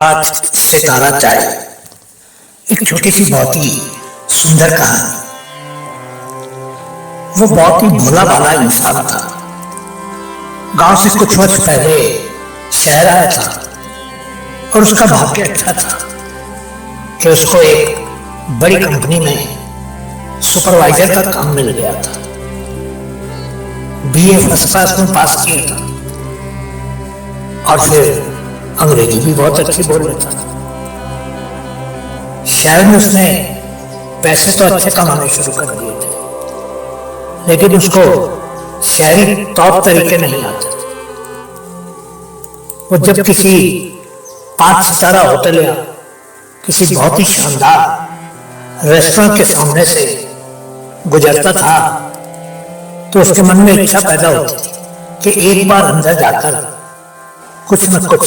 आज सितारा चाय एक छोटी सी बहुत ही सुंदर कहानी। वो बहुत ही भोला भाला इंसान था। गांव से कुछ वर्ष पहले शहर आया था और उसका भाग्य अच्छा था कि उसको एक बड़ी कंपनी में सुपरवाइजर का काम मिल गया था। बीए फर्स्ट क्लास में पास किया था और फिर अंग्रेजी भी बहुत अच्छी बोल लेता था। शहर में उसने पैसे तो अच्छे कमाने शुरू कर दिए थे, लेकिन उसको शहरी तौर तरीके नहीं आते थे। वो जब किसी 5 सितारा होटल या किसी बहुत ही शानदार रेस्टोरेंट के सामने से गुजरता था तो उसके मन में इच्छा पैदा होती थी कि एक बार अंदर जाकर कुछ न कुछ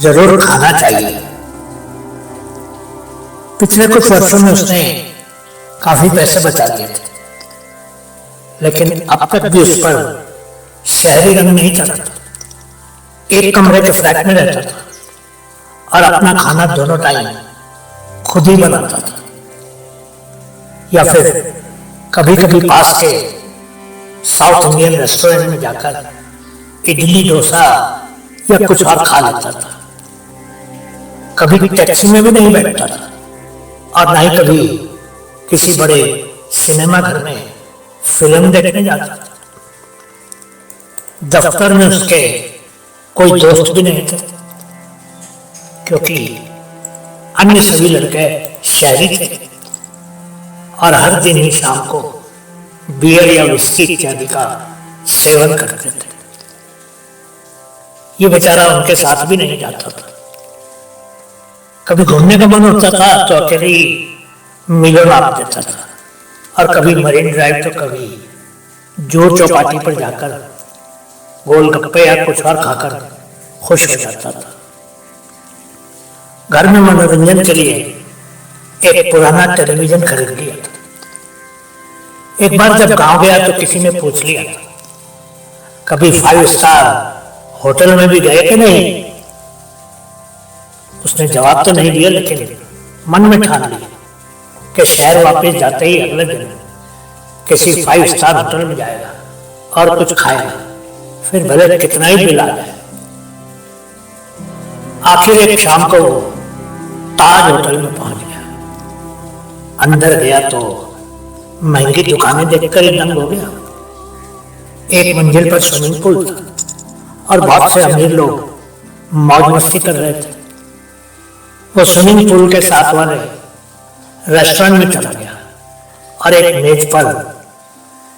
जरूर खाना चाहिए। पिछले कुछ वर्षों में उसने काफी पैसे बचा लिए थे, लेकिन अब तक भी उस पर शहरी रंग नहीं चढ़ा था। एक कमरे के फ्लैट में रहता था और अपना खाना दोनों टाइम खुद ही बनाता था, या फिर कभी कभी पास के साउथ इंडियन रेस्टोरेंट में जाकर इडली डोसा या कुछ और खा लेता था। कभी भी टैक्सी में भी नहीं बैठता था और ना ही कभी किसी बड़े सिनेमा घर में फिल्म देखने जाता था। दफ्तर में उसके कोई दोस्त भी नहीं थे, क्योंकि अन्य सभी लड़के शहरी थे और हर दिन ही शाम को बियर या विस्की इत्यादि का सेवन करते थे। ये बेचारा उनके साथ भी नहीं जाता था। कभी घूमने का मन होता था तो अकेले ही मिलोन आप देता था, और कभी मरीन ड्राइव तो कभी जोर चौपाटी पर जाकर गोलगप्पे या कुछ और खाकर खुश हो जाता था। घर में मनोरंजन के लिए एक पुराना टेलीविजन खरीद लिया था। एक बार जब गांव गया तो किसी ने पूछ लिया था, कभी 5 स्टार होटल में भी गए कि नहीं? उसने जवाब तो नहीं दिया, लेकिन मन में ठान लिया कि शहर वापस जाते ही अगले दिन किसी 5 स्टार होटल में जाएगा और कुछ खाएगा, फिर भले कितना ही बिल आ जाए। आखिर एक शाम को ताज होटल में पहुंच गया। अंदर गया तो महंगी दुकानें देखकर ही दंग हो गया। एक मंजिल पर स्विमिंग पूल था और बहुत से अमीर लोग मौज मस्ती कर रहे थे। वो स्विमिंग पूल के साथ वाले रेस्टोरेंट में चला गया और एक मेज पर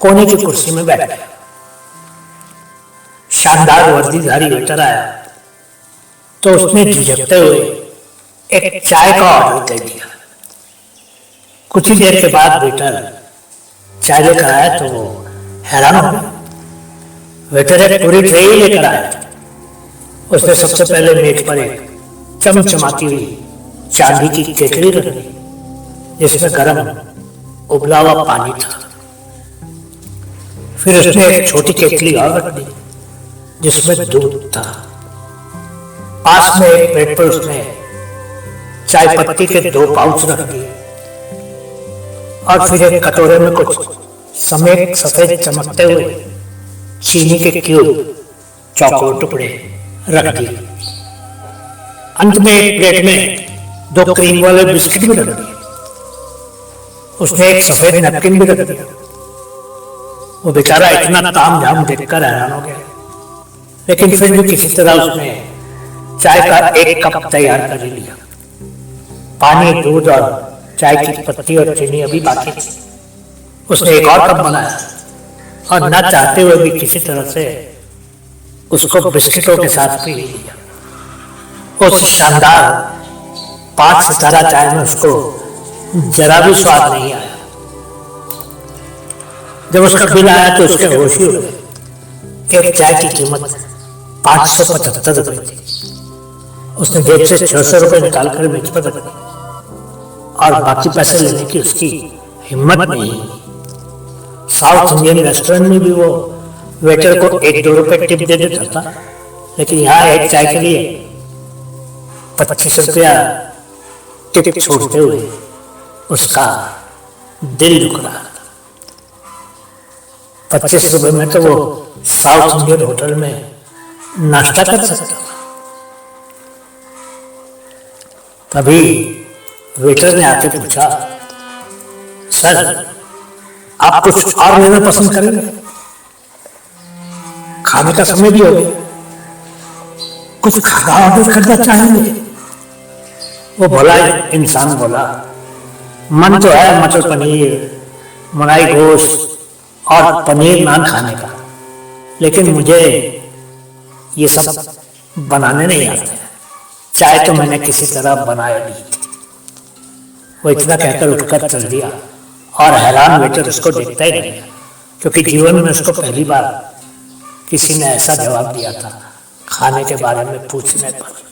कोने की कुर्सी में बैठ गया। शानदार वर्दीधारी वेटर आया तो उसने झिझकते हुए एक चाय का ऑर्डर दे दिया। कुछ ही देर के बाद वेटर चाय लेकर आया तो वो हैरान हो गया। वेटर एक पूरी ट्रे लेकर आया था। उसने सबसे पहले मेज पर एक चमचमाती हुई चांदी की केतली रख दी, जिसमें गर्म उबला हुआ पानी था। फिर उसने एक छोटी केतली और रख दी जिसमें दूध था। पास में एक प्लेट पर उसने चाय पत्ती के 2 पाउच रख दिए और फिर एक कटोरे में कुछ सफेद चमकते हुए चीनी के क्यूब चौकोर टुकड़े रख दिए। अंत में एक प्लेट में 2 क्रीम वाले बिस्किट भी रख दिए। उसने एक सफेद नैपकिन भी रख दिया। वो बेचारा इतना तामझाम देखकर हैरान हो गया, लेकिन फिर भी किसी तरह उसने चाय का एक कप तैयार कर लिया। पानी, दूध और चाय की पत्ती और चीनी अभी बाकी थी। उसने एक और कप बनाया और न चाहते हुए भी किसी तरह से उसको बिस्किटों के साथ पी लिया। उस शानदार 5 सितारा चाय में उसको जरा भी स्वाद नहीं आया। जब उसका बिल आया तो उसके होश ही हो गए। एक चाय की कीमत 575 रुपए थी। उसने जेब से 600 रुपए निकालकर मेज पर रख दिए और बाकी पैसे लेने की उसकी हिम्मत नहीं हुई। साउथ इंडियन रेस्टोरेंट में भी वो वेटर को 1-2 रुपए टिप दे देता था, लेकिन यहाँ एक चाय के लिए ₹25 टिप छोड़ते हुए उसका दिल दुख रहा था। ₹25 में तो वो साउथ इंडियन होटल में नाश्ता कर सकता था। तभी वेटर ने आके पूछा, सर आप कुछ और लेना पसंद करेंगे? खाने का समय भी हो गया, कुछ खाना ऑर्डर करना चाहेंगे? वो भला इंसान बोला, मन तो है मटर पनीर, मलाई गोश्त और पनीर नान खाने का, लेकिन मुझे ये सब बनाने नहीं आते। चाय तो मैंने किसी तरह बनाया ली। वो इतना कहकर उठकर चल दिया और हैरान वेटर उसको देखता ही रह गया, क्योंकि जीवन में उसको पहली बार किसी ने ऐसा जवाब दिया था खाने के बारे में पूछने पर।